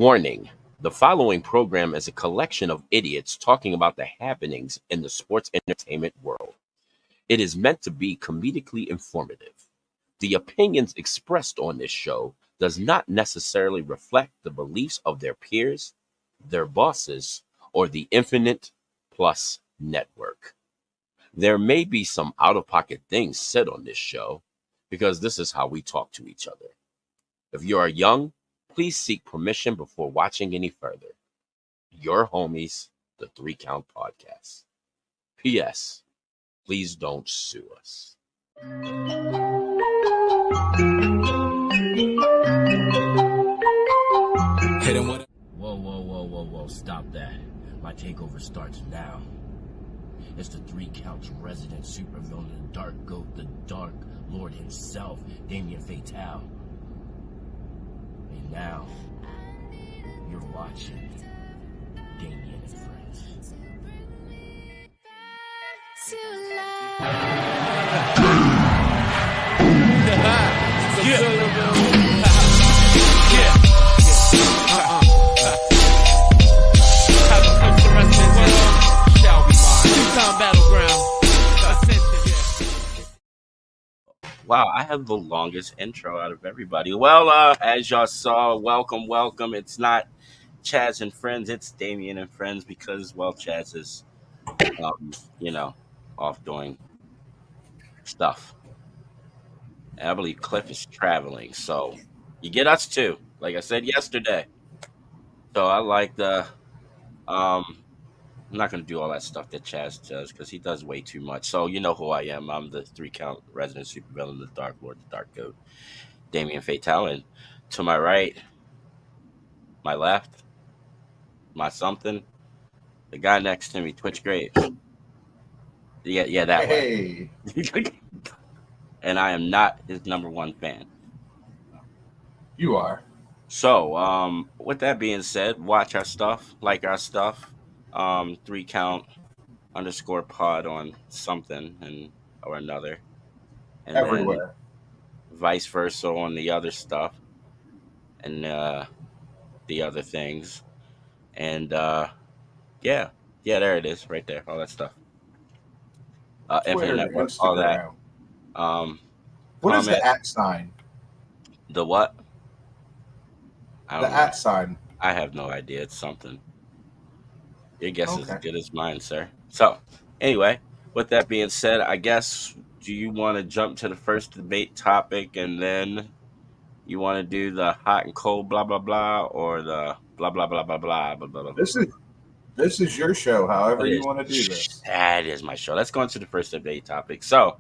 Warning: the following program is a collection of idiots talking about the happenings in the sports entertainment world. It is meant to be comedically informative. The opinions expressed on this show does not necessarily reflect the beliefs of their peers, their bosses, or the Infinite Plus network. There may be some out-of-pocket things said on this show because this is how we talk to each other. If you are young, please seek permission before watching any further. Your homies, the 3 Count Podcast. P.S. Please don't sue us. Hit him with it. Whoa. Stop that. My takeover starts now. It's the 3 Counts resident supervillain, the Dark Goat, the Dark Lord himself, Damien Friends. And now, you're watching Damien and Friends. Wow, I have the longest intro out of everybody. Well, as y'all saw, welcome. It's not Chaz and Friends, it's Damien and Friends because, well, Chaz is, off doing stuff. And I believe Cliff is traveling, so you get us too, like I said yesterday. So I like I'm not going to do all that stuff that Chaz does because he does way too much. So you know who I am. I'm the 3 Count resident supervillain, the Dark Lord, the Dark Goat, Damien Friends. And to my right, my left, my something, the guy next to me, Twitch Graves. Yeah, that way. And I am not his number one fan. You are. So, with that being said, watch our stuff, like our stuff. 3 Count _ pod on something or another. And everywhere. Then vice versa on the other stuff and the other things. And yeah, there it is, right there, all that stuff. Twitter, Infinite Network, Instagram. all that. What is the @ sign? The what? The @ sign. I have no idea. It's something. Your guess is as good as mine, sir. So, anyway, with that being said, I guess, do you want to jump to the first debate topic and then you want to do the hot and cold blah, blah, blah, or the blah, blah, blah, blah, blah, blah, blah, blah. This is your show, however you want to do this. That is my show. Let's go into the first debate topic. So,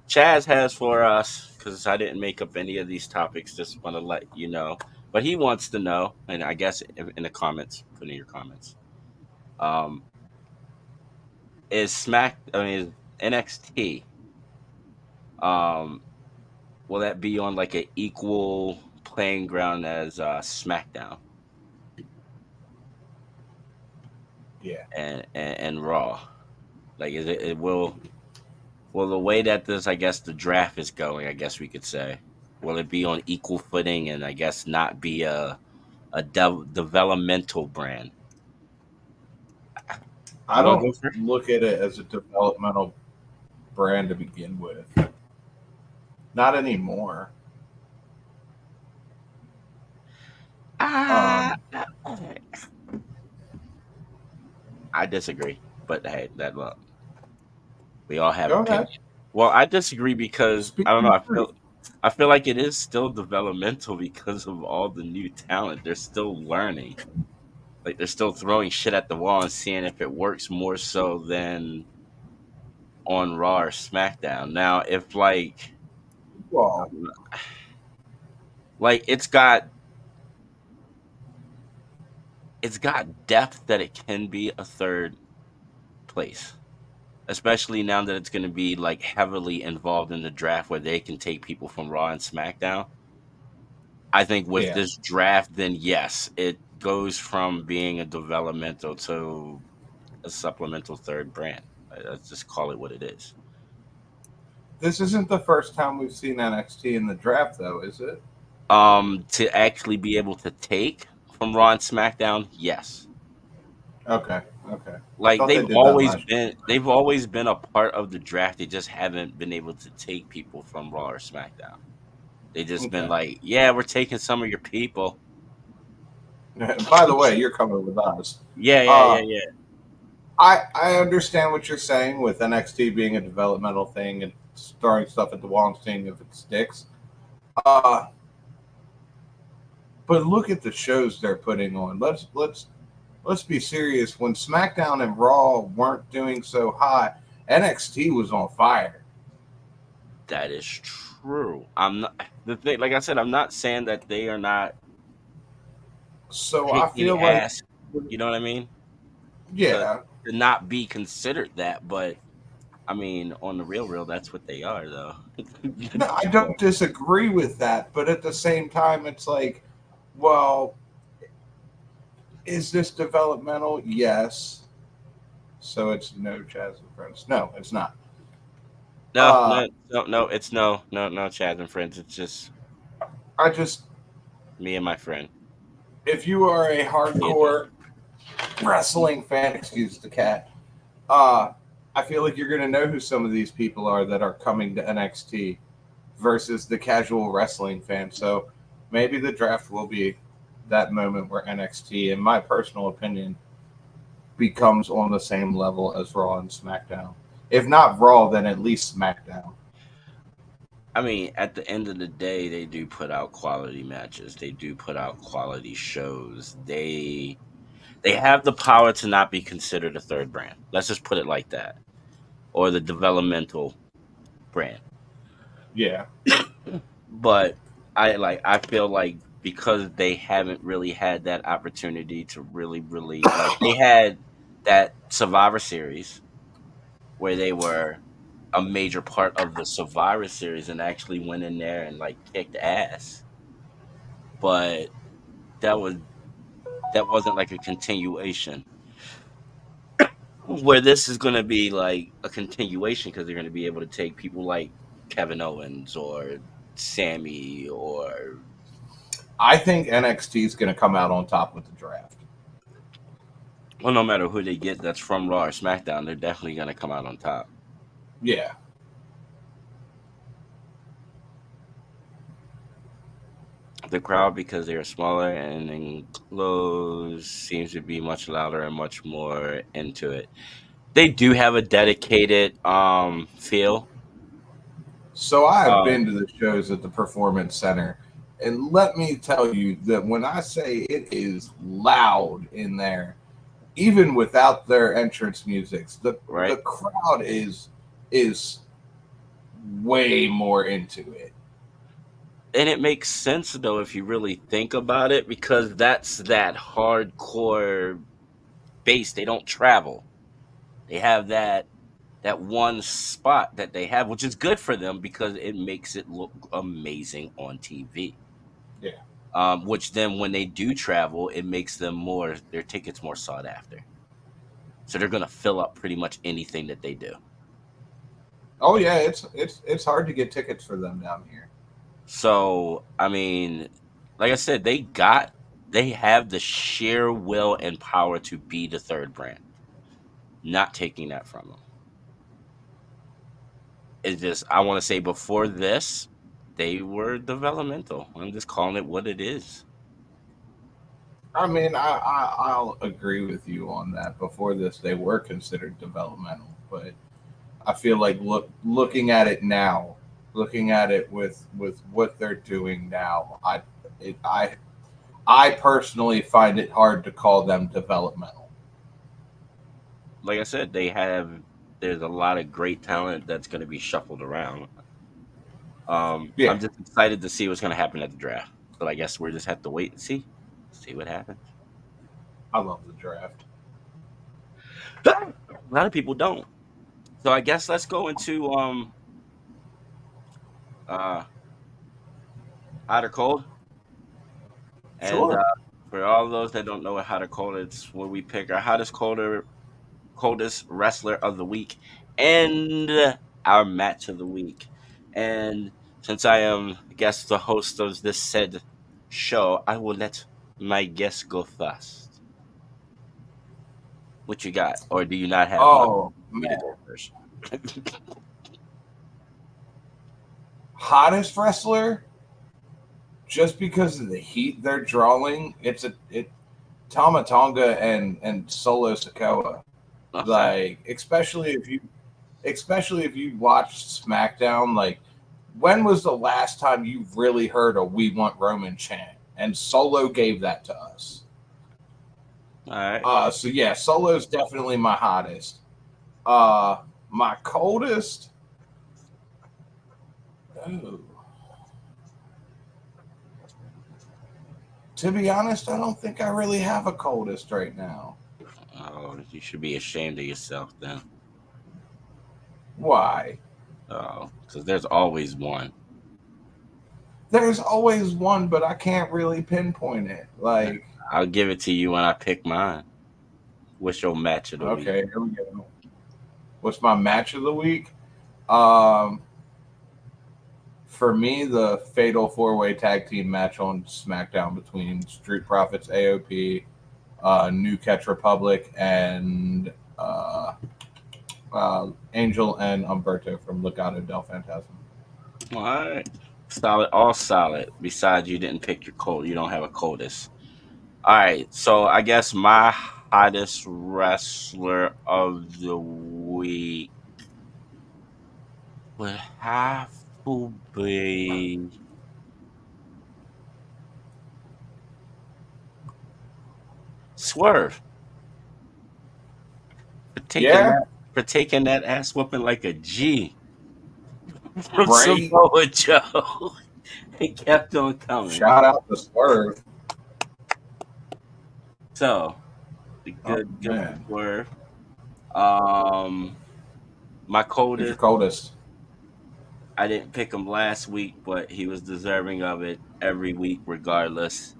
Chaz has for us, because I didn't make up any of these topics, just want to let you know. But he wants to know, and I guess in the comments, put in your comments. Is NXT, will that be on like an equal playing ground as SmackDown? Yeah. And Raw? Like, will the way that this, I guess, the draft is going, I guess we could say, will it be on equal footing and I guess not be a developmental brand? I don't look at it as a developmental brand to begin with. Not anymore. I disagree, but hey, we all have opinions. Well, I disagree because I don't know. I feel like it is still developmental because of all the new talent. They're still learning. Like, they're still throwing shit at the wall and seeing if it works more so than on Raw or SmackDown. Now, if like it's got depth that it can be a third place, especially now that it's going to be like heavily involved in the draft where they can take people from Raw and SmackDown. I think with this draft, then yes, it goes from being a developmental to a supplemental third brand. Let's just call it what it is. This isn't the first time we've seen NXT in the draft, though, is it? To actually be able to take from Raw and SmackDown, yes. Okay, okay. I Like thought they did that last year. they've always been a part of the draft. They just haven't been able to take people from Raw or SmackDown. They just been Okay. like, yeah, we're taking some of your people. By the way, you're coming with us. Yeah, yeah, Uh, yeah, yeah. I understand what you're saying with NXT being a developmental thing and throwing stuff at the wall and seeing if it sticks. Uh, but look at the shows they're putting on. Let's be serious. When SmackDown and Raw weren't doing so hot, NXT was on fire. That is true. I'm not the thing. Like I said, I'm not saying that they are not So I kicking feel like, ass. You know what I mean? To yeah, to not be considered that, but I mean, on the real, that's what they are, though. no, I don't disagree with that. But at the same time, it's like, well, is this developmental? Yes. So it's no Chaz and Friends. No, it's not. No, Uh, no, no, no. It's no, Chad and friends. It's just I just, me and my friend. if you are a Me and him. hardcore wrestling fan, excuse the cat, uh, I feel like you're going to know who some of these people are that are coming to NXT versus the casual wrestling fan. So maybe the draft will be that moment where NXT, in my personal opinion, becomes on the same level as Raw and SmackDown. If not Raw, then at least SmackDown. I mean, at the end of the day, they do put out quality matches. They do put out quality shows. They have the power to not be considered a third brand. Let's just put it like that, or the developmental brand. Yeah. But I feel like because they haven't really had that opportunity to really like they had that Survivor Series where they were a major part of the Survivor Series and actually went in there and like kicked ass. But that was that wasn't like a continuation. Where this is going to be like a continuation because they're going to be able to take people like Kevin Owens or Sammy or I think NXT is going to come out on top with the draft. well, no matter who they get that's from Raw or SmackDown, they're definitely going to come out on top. Yeah. The crowd, because they are smaller and enclosed, seems to be much louder and much more into it. They do have a dedicated feel. So I have Um, been to the shows at the Performance Center, and let me tell you that when I say it is loud in there, even without their entrance musics, the right? crowd is way more into it. And it makes sense though if you really think about it, because that's that hardcore base. They don't travel. They have that one spot that they have, which is good for them because it makes it look amazing on TV. Yeah. Which then when they do travel, it makes them more their tickets more sought after. So they're gonna fill up pretty much anything that they do. Oh yeah, it's hard to get tickets for them down here. So I mean, like I said, they have the sheer will and power to be the third brand. Not taking that from them. It's just I want to say before this, they were developmental. I'm just calling it what it is. I mean, I'll agree with you on that. Before this, they were considered developmental, but I feel like looking at it now, looking at it with what they're doing now, it, I personally find it hard to call them developmental. Like I said, there's a lot of great talent that's going to be shuffled around. I'm Yeah, just excited to see what's going to happen at the draft. But I guess we just have to wait and see what happens. I love the draft. A lot of people don't. So I guess let's go into uh hot or cold. And Sure. for all those that don't know what hot or cold, it's where we pick our coldest wrestler of the week and our match of the week. And since I am, I guess, the host of this said show, I will let My guess go first. What you got, or do you not have one? Oh Me to man, go first. hottest wrestler just because of the heat they're drawing. It Tama Tonga and Solo Sikoa. Okay. Like especially if you watched SmackDown. Like, when was the last time you really heard a "We Want Roman" chant? And Solo gave that to us. All right. So yeah, Solo's definitely my hottest. Uh, my coldest. Oh, to be honest, I don't think I really have a coldest right now. Oh, you should be ashamed of yourself then. Why? Oh, because there's always one. There's always one, but I can't really pinpoint it. Like, I'll give it to you when I pick mine. What's your match of the week? okay, here we go. What's my match of the week? Um, for me, the fatal four-way tag team match on SmackDown between Street Profits, AOP, New Catch Republic, and Angel and Umberto from Legado del Fantasma. All right. Solid, all solid. Besides, you didn't pick your cold. You don't have a coldest. All right. So I guess my hottest wrestler of the week would have to be Swerve for taking Yeah, that ass whooping like a G from right. Samoa Joe. He kept on coming. Shout out to Swerve. So Oh good for man, Swerve. Um, my who's your coldest. coldest? I didn't pick him last week, but he was deserving of it every week, regardless.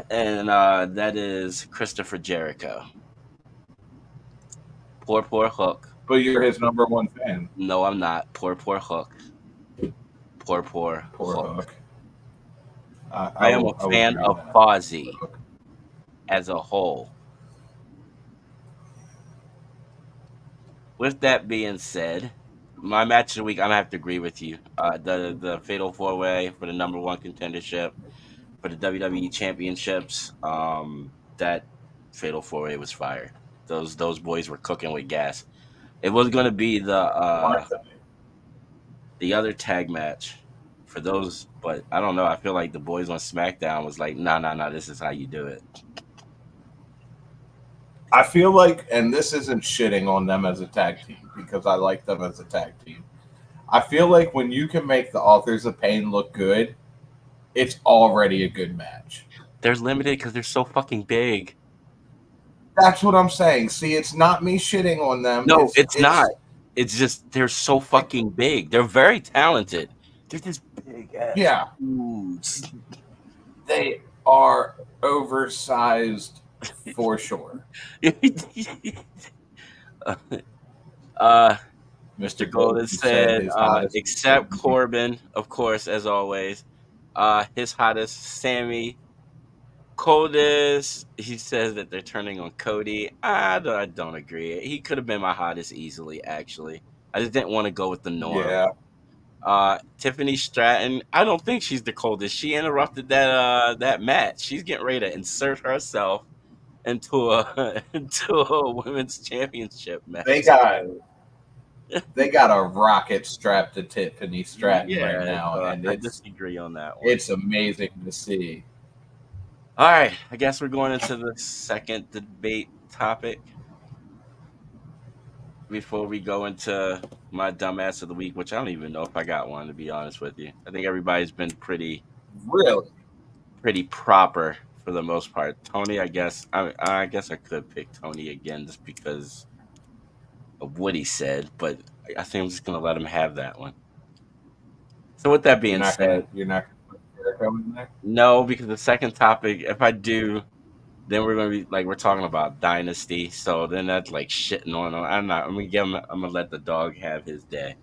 And that is Christopher Jericho. Poor Hook. But you're his number one fan. No, I'm not. Poor Hook. Poor Poor Hook. Hook. I am a I will fan agree with of that. Poor Fozzy Hook. as a whole. With that being said, my match of the week, I'm gonna have to agree with you. The Fatal Four Way for the number one contendership for the WWE Championships. That Fatal Four Way was fire. Those boys were cooking with gas. It was gonna be Weren't they? the other tag match for those, but I don't know. I feel like the boys on SmackDown was like, nah, this is how you do it. I feel like, and this isn't shitting on them as a tag team because I like them as a tag team. I feel like when you can make the Authors of Pain look good, it's already a good match. They're limited because they're so fucking big. That's what I'm saying. See, it's not me shitting on them. No, It's it's not. it's It's just they're so fucking big. They're very talented. They're just big ass yeah, dudes. they are oversized for sure. uh, Mr. Mr. Golden Golden said said, his hottest. except Corbin, of course, as always. His hottest, Sammy. Coldest, he says that they're turning on Cody. I don't agree. He could have been my hottest easily, actually. I just didn't want to go with the norm. Yeah, Tiffany Stratton, I don't think she's the coldest. She interrupted that match. She's getting ready to insert herself into a into a women's championship they match. got they got a rocket strapped to Tiffany Stratton right Yeah, now, so and I it's disagree on that one. it's amazing to see. All right, I guess we're going into the second debate topic before we go into my dumbass of the week, which I don't even know if I got one, to be honest with you. I think everybody's been Really, pretty proper for the most part. Tony, I guess I could pick Tony again just because of what he said, but I think I'm just gonna let him have that one. So with that being said, you're not gonna put Jericho in there. no, because the second topic, if I do, then we're gonna be like we're talking about dynasty, so then that's like shitting on him. I'm not. I'm gonna let the dog have his day.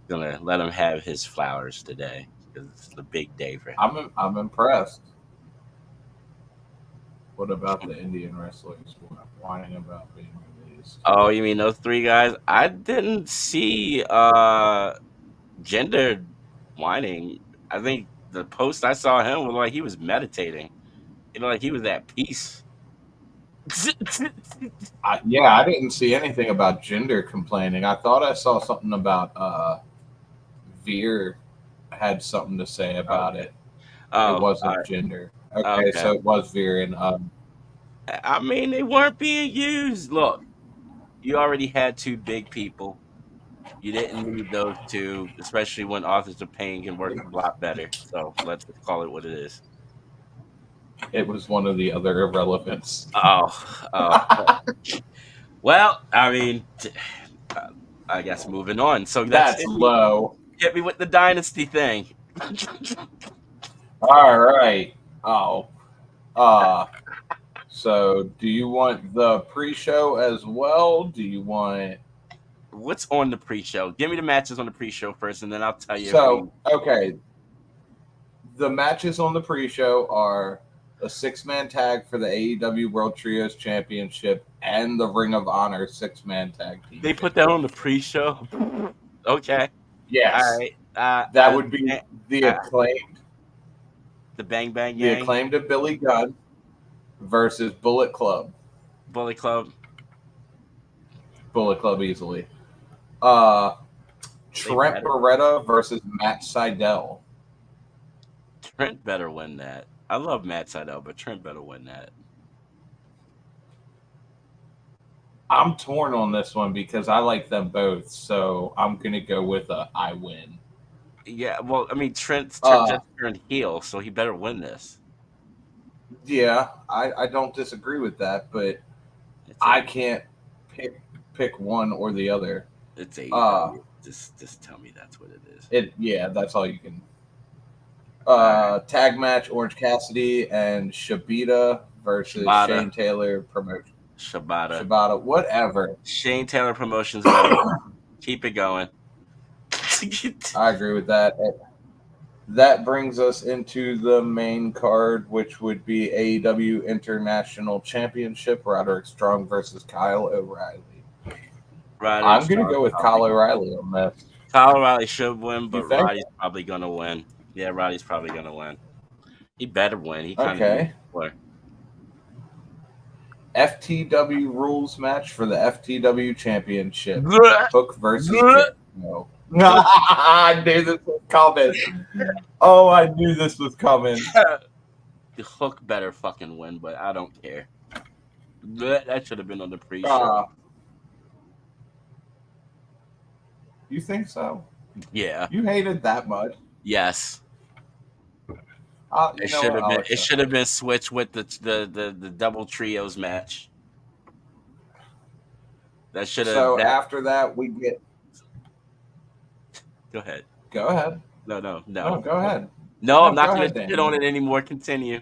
Gonna let him have his flowers today because it's the big day for him. I'm impressed. What about the Indian wrestlers whining about being released? Oh, you mean those three guys? I didn't see gender whining. I think the post I saw him was like he was meditating. Like he was at peace. I didn't see anything about gender complaining. I thought I saw something about Veer had something to say about Okay. it. It Oh, wasn't gender. Okay, okay. so it was Veer and I mean, they weren't being used. Look, you already had two big people. You didn't need those two, especially when Authors of Pain can work a lot better. So let's just call it what it is. it was one of the other irrelevance. Oh. Well, I mean, uh, I guess moving on. So that's That's hit me. low. Hit me with the dynasty thing. All right. Oh. Uh so do you want the pre-show as well? Do you want What's on the pre-show? Give me the matches on the pre-show first, and then I'll tell you if we. so okay. The matches on the pre-show are a 6-man tag for the AEW World Trios Championship and the Ring of Honor 6-man tag team. They put that on the pre-show. Okay. Yes. All right. That would be the acclaimed. The Bang Bang The Gang. acclaimed of Billy Gunn versus Bullet Club. Bullet Club. Bullet Club easily. Trent better. Beretta versus Matt Sydal. Trent better win that. I love Matt Sydal, but Trent better win that. I'm torn on this one because I like them both, so I'm gonna go with a I win. Yeah, well, I mean, Trent just turned heel, so he better win this. Yeah, I don't disagree with that, but I can't pick one or the other. It's AEW. Just tell me that's what it is. That's all you can. Tag match: Orange Cassidy and Shibata versus Shane Taylor Promotion. Shibata, whatever. Shane Taylor Promotions better. Keep it going. I agree with that. That brings us into the main card, which would be AEW International Championship: Roderick Strong versus Kyle O'Reilly. I'm going to go with Kyle O'Reilly on this. Kyle O'Reilly should win, but Roddy's probably going to win. Yeah, Roddy's probably going to win. He better win. He kind of play. FTW rules match for the FTW Championship. Hook versus no. I knew this was coming. Oh, I knew this was coming. The Hook better fucking win, but I don't care. That should have been on the pre-show. You think so? Yeah. You hated that much? Yes. It should have been switched with the double trios match. That should have. So after that, we get. Go ahead. Go ahead. No. Go ahead. No, I'm not going to shit on it anymore. Continue.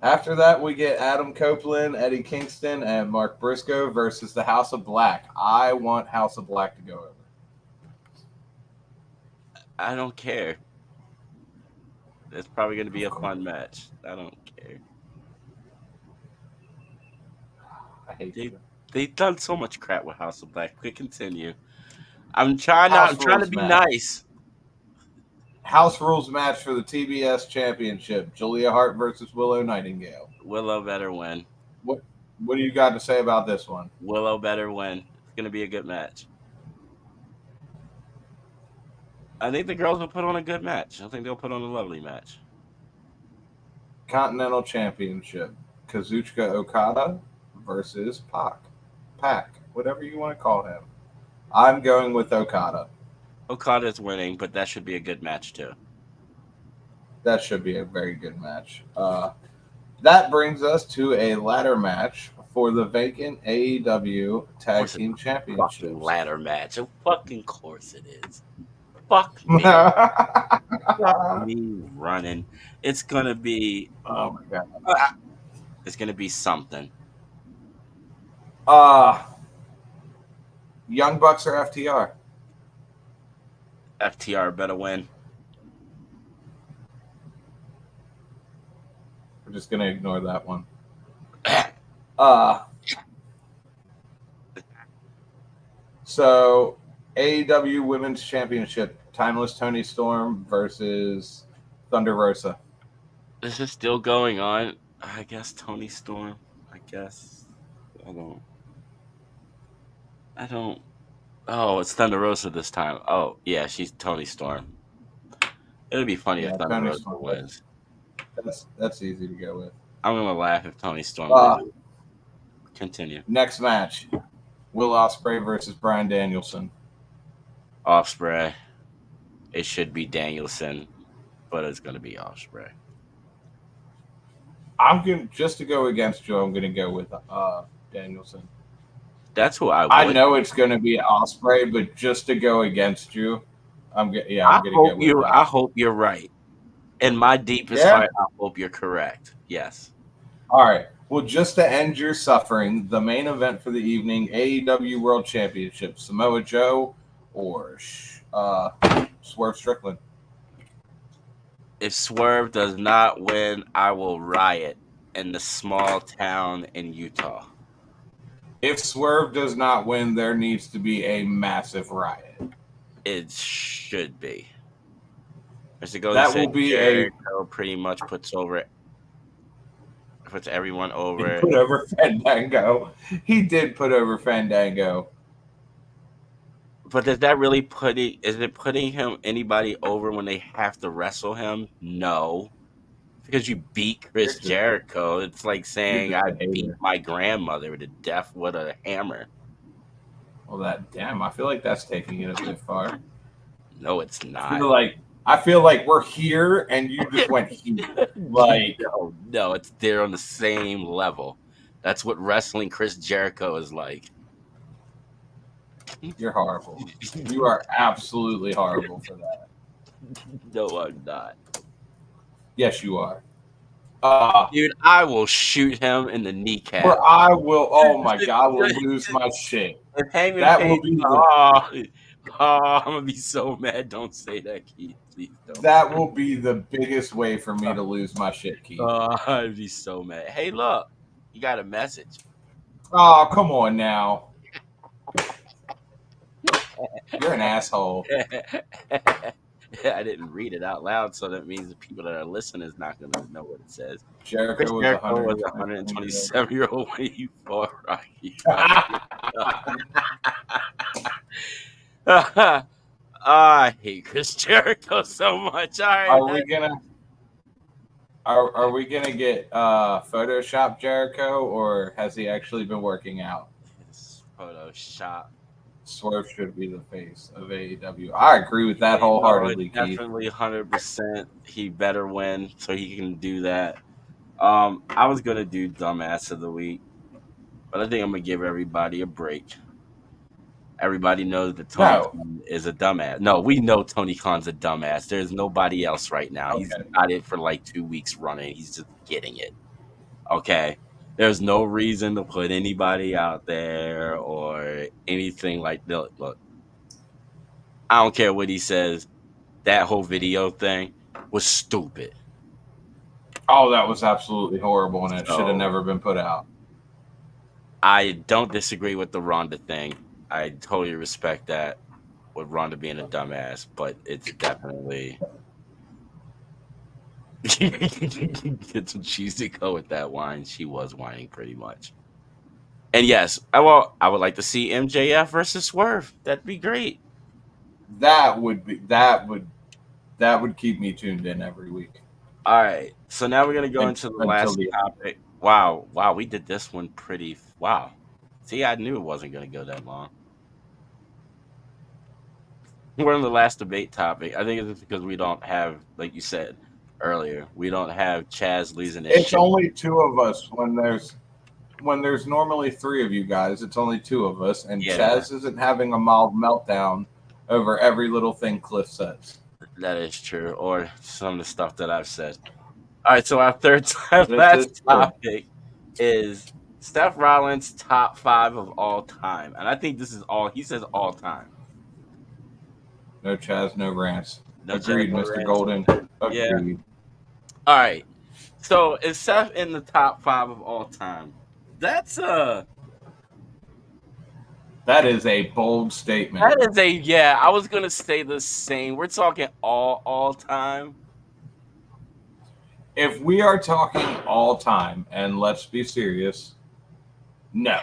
After that, we get Adam Copeland, Eddie Kingston, and Mark Briscoe versus the House of Black. I want House of Black to go over. I don't care. It's probably going to be a fun match. I don't care. I hate it. They've done so much crap with House of Black. We continue. I'm trying to be nice. House rules match for the TBS Championship: Julia Hart versus Willow Nightingale. Willow better win. What do you got to say about this one? Willow better win. It's going to be a good match. I think the girls will put on a good match. I think they'll put on a lovely match. Continental Championship: Kazuchika Okada versus Pac, whatever you want to call him. I'm going with Okada. Okada's winning, but that should be a good match too. That should be a very good match. That brings us to a ladder match for the vacant AEW Tag Team Championship. Fucking ladder match. Of fucking course it is. Fuck me. Fuck me running. It's gonna be. Oh my god. It's gonna be something. Young Bucks or FTR? FTR better win. We're just gonna ignore that one. So AEW Women's Championship, Timeless Tony Storm versus Thunder Rosa. Is this still going on? I guess Tony Storm. I guess. I don't. Oh, it's Thunder Rosa this time. Oh, yeah, she's Tony Storm. It would be funny if Thunder Tony Rosa Storm. wins. That's easy to go with. I'm gonna laugh if Tony Storm loses. Continue. Next match, Will Ospreay versus Bryan Danielson. Ospreay. It should be Danielson, but it's gonna be Ospreay. I'm going just to go against you. I'm gonna go with Danielson. That's who I would. I know it's gonna be Ospreay, but just to go against you, I'm gonna go with that. I hope you're right. In my deepest heart, I hope you're correct. Yes. All right. Well, just to end your suffering, the main event for the evening, AEW World Championship, Samoa Joe or Swerve Strickland. If Swerve does not win, I will riot in the small town in Utah. If Swerve does not win, there needs to be a massive riot. It should be. As it goes, that will be Jericho pretty much puts everyone over. He put over Fandango. He did put over Fandango. But is that really putting anybody over when they have to wrestle him? No. Because you beat Chris Jericho. It's like saying I beat my grandmother to death with a hammer. Well, I feel like that's taking it a bit far. No, it's not. I feel like we're here and you just went here. Like no, they're on the same level. That's what wrestling Chris Jericho is like. You're horrible. You are absolutely horrible for that. No, I'm not. Yes, you are. Dude, I will shoot him in the kneecap. Or I will. Oh my god, I will lose my shit. That will be. I'm gonna be so mad. Don't say that, Keith. Please don't. That will be the biggest way for me to lose my shit, Keith. I'd be so mad. Hey, look, you got a message. Oh, come on now. You're an asshole. I didn't read it out loud, so that means the people that are listening is not going to know what it says. Jericho was a 127-year-old when he fought Rocky. I hate Chris Jericho so much. All right, are we gonna get Photoshop Jericho, or has he actually been working out? It's Photoshop. Swerve should be the face of AEW. I agree with that wholeheartedly. Definitely 100%. He better win so he can do that. I was gonna do dumbass of the week, but I think I'm gonna give everybody a break. Everybody knows that Tony Khan is a dumbass. No, we know Tony Khan's a dumbass. There's nobody else right now. Okay. He's got it for like 2 weeks running. He's just getting it. Okay. There's no reason to put anybody out there or anything like that. Look, I don't care what he says. That whole video thing was stupid. Oh, that was absolutely horrible, and it should have never been put out. I don't disagree with the Ronda thing. I totally respect that with Ronda being a dumbass, but it's definitely get some cheese to go with that whine. She was whining pretty much. And yes, I would like to see MJF versus Swerve. That'd be great. That would keep me tuned in every week. All right. So now we're gonna go into the last topic. Wow, we did this one pretty wow. See, I knew it wasn't gonna go that long. We're on the last debate topic. I think it's because we don't have, like you said earlier, we don't have Chaz losing his It's only 2 of us when there's normally 3 of you guys. It's only 2 of us, and Chaz isn't having a mild meltdown over every little thing Cliff says. That is true, or some of the stuff that I've said. All right, so our last topic is Seth Rollins' top 5 of all time, and I think this is all he says all time. No Chaz, no rants. No Agreed, Chaz, no Mr. rants. Golden. Agreed. Yeah. All right. So is Seth in the top 5 of all time? That's That is a bold statement. that is a yeah. I was gonna say the same. We're talking all time. If we are talking all time, and let's be serious, no,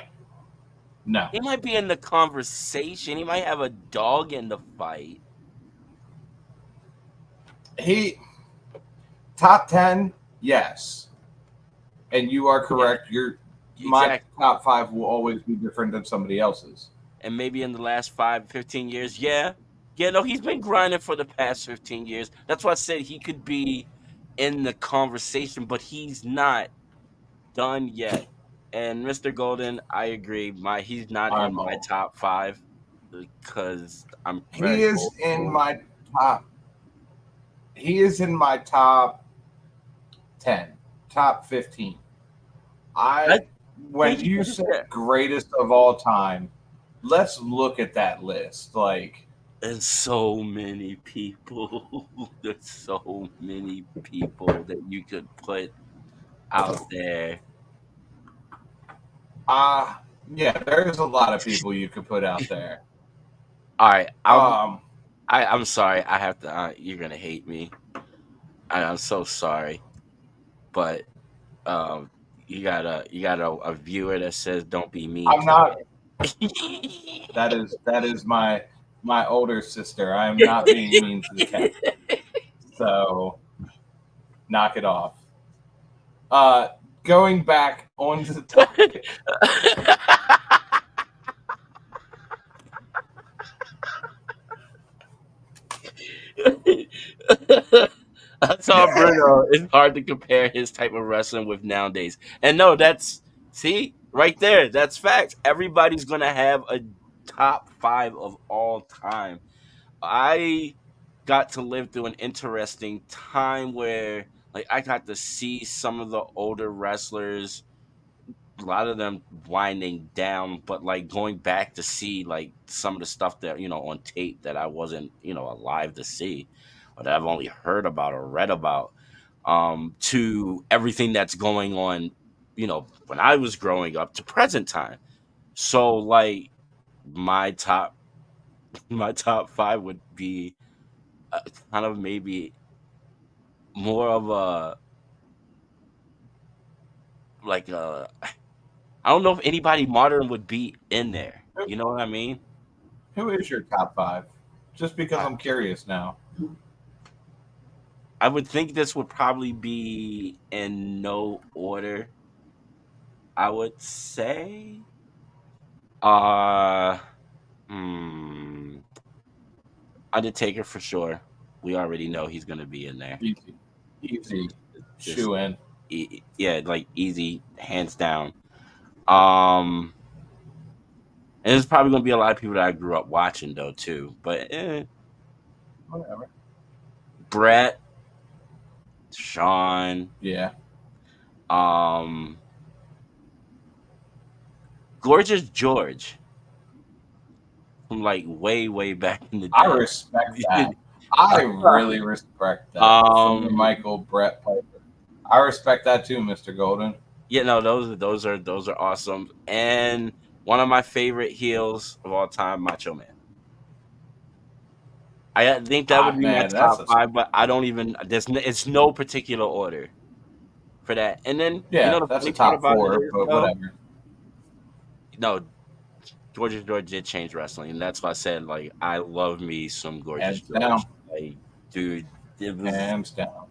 no. He might be in the conversation. He might have a dog in the fight. He top 10, yes, and you are Yeah, correct. My exactly. top 5 will always be different than somebody else's. And maybe in the last 15 years, yeah. Yeah, no, he's been grinding for the past 15 years. That's why I said he could be in the conversation, but he's not done yet. And Mr. Golden, I agree. He's not in my Eyeball. top 5 because I'm He very is old in school. my top. He is in my top 10, top 15. I I think when he you is say there. greatest of all time, let's look at that list. Like, There's so many people. There's so many people that you could put out there. yeah, there's a lot of people you could put out there. All right, Um, I'm sorry. I have to. You're gonna hate me. I'm so sorry, but um, you got a viewer that says don't be mean I'm to not. the That is my older sister. I am not being mean to the cat. So knock it off. Uh, Going back onto the topic. cat. I saw Bruno. It's hard to compare his type of wrestling with nowadays. And no, that's see right there. That's facts. Everybody's gonna have a top 5 of all time. I got to live through an interesting time where like I got to see some of the older wrestlers, a lot of them winding down, but like going back to see like some of the stuff that on tape that I wasn't alive to see, or that I've only heard about or read about, to everything that's going on, when I was growing up to present time. So like my top my top 5 would be kind of maybe more of a like I don't know if anybody modern would be in there. You know what I mean? Who is your top 5? Just because I'm curious now. I would think this would probably be in no order. I would say, uh, hmm, Undertaker for sure. We already know he's gonna be in there. Easy, easy, Just shoe in. yeah, like easy, hands down. Um, and there's probably gonna be a lot of people that I grew up watching though too. But Whatever. Brett, Sean, Yeah, um, Gorgeous George from like way back in the I day. respect that. I really respect that from the um, Michael Brett Piper. I respect that too, Mr. Golden. Yeah, no, those are awesome. And one of my favorite heels of all time, Macho Man. I think that would be my Man, that's top a 5, but I don't even. It's no particular order for that. And then yeah, the that's a funny part top about it 4, is but though, whatever. Gorgeous George did change wrestling, and that's why I said like I love me some Gorgeous Hands down, George. Like, dude, it was hands down.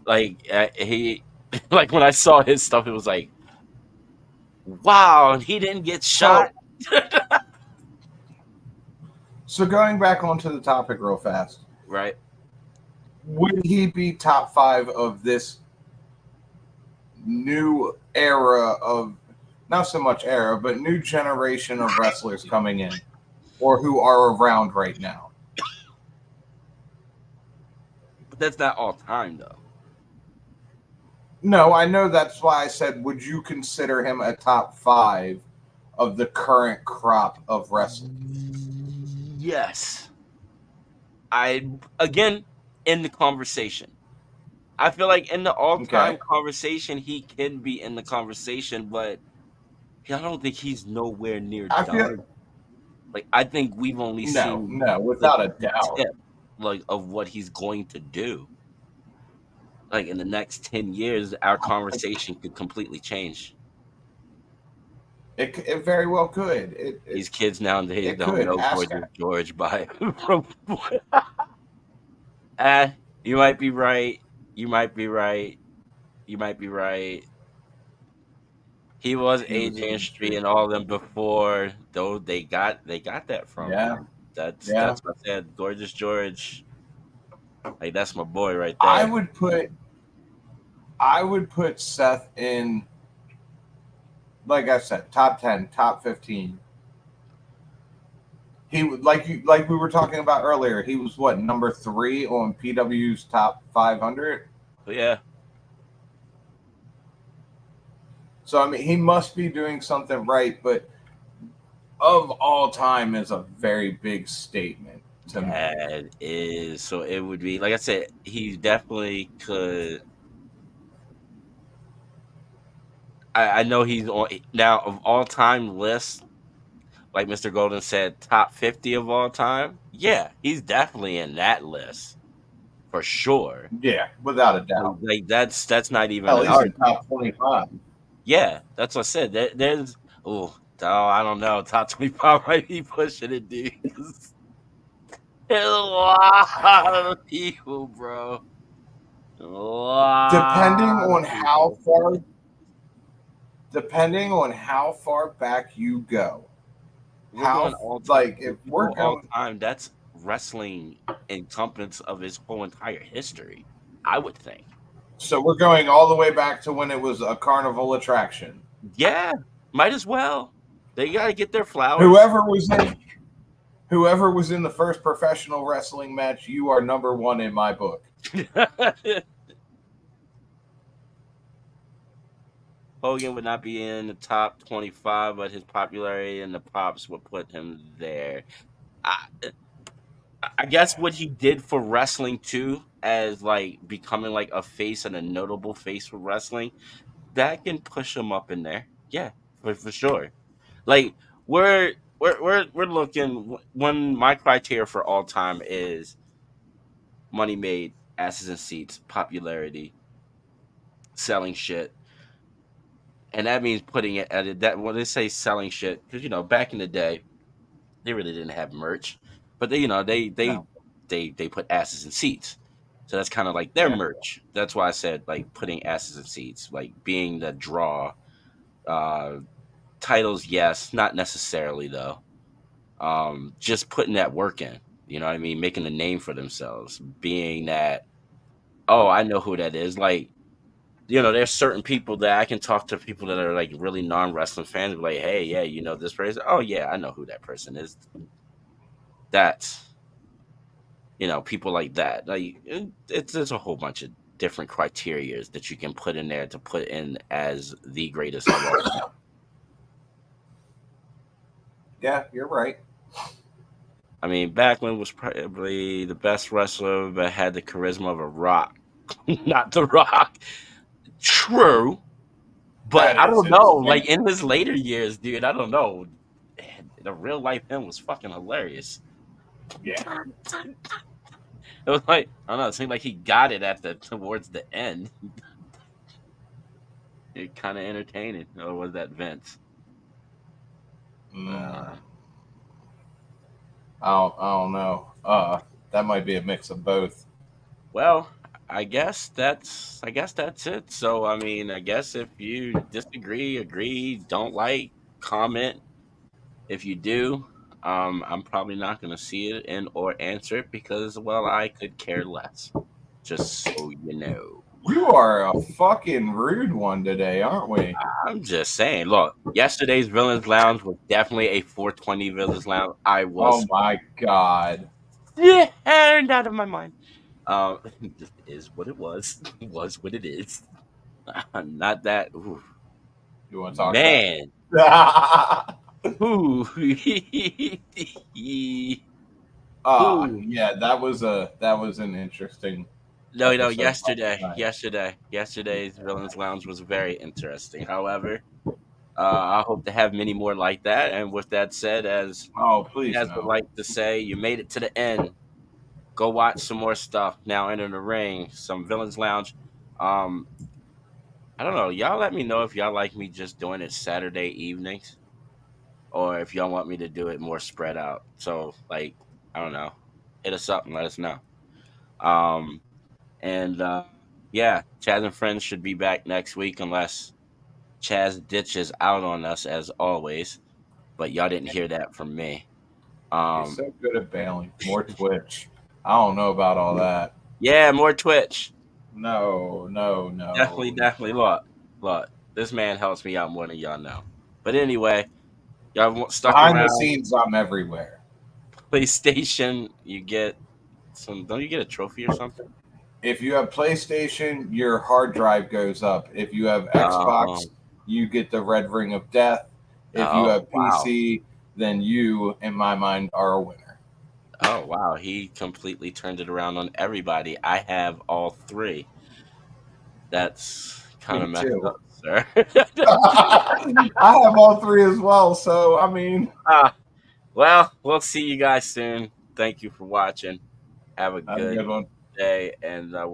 like he like when I saw his stuff, it was like, wow, and he didn't get shot. So, so going back onto the topic real fast, Right. would he be top 5 of this new era of, not so much era, but new generation of wrestlers coming in or who are around right now? But that's not all time though. No, I know, that's why I said, would you consider him a top 5 of the current crop of wrestling? Yes. I again in the conversation. I feel like in the all-time Okay. conversation, he can be in the conversation, but I don't think he's nowhere near I feel done. Like I think we've only seen no, the, without a the doubt. tip, like of what he's going to do. Like in the next 10 years, our conversation could completely change. It very well could. These kids nowadays It don't could. know Ask. Gorgeous George by from. Ah, you might be right. You might be right. You might be right. He was He was AJ in and the Street street. and all of them before, though they got that from Yeah. him. That's Yeah. that's what I said. Gorgeous George, like that's my boy right I there. would put I would put Seth in, like I said, top 10, top 15. He would, like we were talking about earlier. He was what, number 3 on PW's top 500. But yeah, So I mean, he must be doing something right. But of all time is a very big statement to make. that is so. It would be like I said. He definitely could. I know he's on now of all time lists. Like Mr. Golden said, top 50 of all time. Yeah, he's definitely in that list for sure. Yeah, without a doubt. Like that's not even Hell, an he's in argument. top 25. Yeah, that's what I said. There's I don't know. Top 25 might be pushing it, dude. 'Cause there's a lot of people, bro. A Depending lot of on how people. far, depending on how far back you go, We're going how all time. like if If you we're go all going, time, that's wrestling encompass of his whole entire history. I would think. so we're going all the way back to when it was a carnival attraction. Yeah, might as well. They gotta get their flowers. Whoever was in, whoever was in the first professional wrestling match, you are number one in my book. Hogan would not be in the top 25, but his popularity and the pops would put him there. I, I guess what he did for wrestling too, as like becoming like a face and a notable face for wrestling, that can push him up in there. Yeah, for sure. Like we're looking when my criteria for all time is money made, asses and seats, popularity, selling shit. And that means putting it at it that when they say selling shit, because back in the day they really didn't have merch, but they No. they put asses in seats, so that's kind of like their Yeah. merch. That's why I said like putting asses in seats, like being the draw. Uh, Titles, yes, not necessarily though. Just putting that work in, you know what I mean, making a name for themselves, being that, oh, I know who that is. Like, there's certain people that I can talk to, people that are like really non-wrestling fans, be like, hey, yeah, this person. Oh yeah, I know who that person is. That's people like that. Like there's a whole bunch of different criterias that you can put in there to put in as the greatest of all time. Yeah, you're right. I mean, Backlund was probably the best wrestler, but had the charisma of a rock, not the Rock. True, but That I is don't know. Like insane. in his later years, dude, I don't know. Man, the real life him was fucking hilarious. Yeah. It was like, I don't know. It seemed like he got it towards the end. It kind of entertaining. Or was that Vince? Mm, Uh, I don't know. That might be a mix of both. well, I guess that's it. So I mean, I guess if you disagree, agree, don't like, comment. If you do, I'm probably not going to see it and or answer it because, well, I could care less. Just so you know. You are a fucking rude one today, aren't we? I'm just saying. Look, yesterday's Villains Lounge was definitely a 420 Villains Lounge. I Oh was my god. scared out of my mind. It is what it was. It was what it is. Not that. Ooh, You want to talk man. about it? Ooh. Ooh. Yeah, that was an interesting. No, episode. Yesterday's Villains Lounge was very interesting. However, I hope to have many more like that. And with that said, as Oh, please Chaz would no. like to say, you made it to the end. Go watch some more stuff. Now enter the ring. Some Villains Lounge. Um, I don't know. Y'all let me know if y'all like me just doing it Saturday evenings, or if y'all want me to do it more spread out. So, like, I don't know. Hit us up and let us know. Um, and yeah, Chaz and Friends should be back next week unless Chaz ditches out on us as always. But y'all didn't hear that from me. He's Um, so good at bailing. More Twitch. I don't know about all that. yeah, more Twitch. No, no, Definitely, no. definitely. Look. This man helps me out more than y'all know. But anyway, y'all stuck Behind the around. scenes, I'm everywhere. PlayStation, you get some. Don't you get a trophy or something? If you have PlayStation, your hard drive goes up. If you have Oh, Xbox, you get the red ring of death. If you oh, have wow. PC, then you, in my mind, are a winner. Oh, wow. He completely turned it around on everybody. I have all three. That's kind Me of messed too. up, sir. I have all three as well. So, I mean, Ah, well, we'll see you guys soon. Thank you for watching. Have a have a good good one. day, and we'll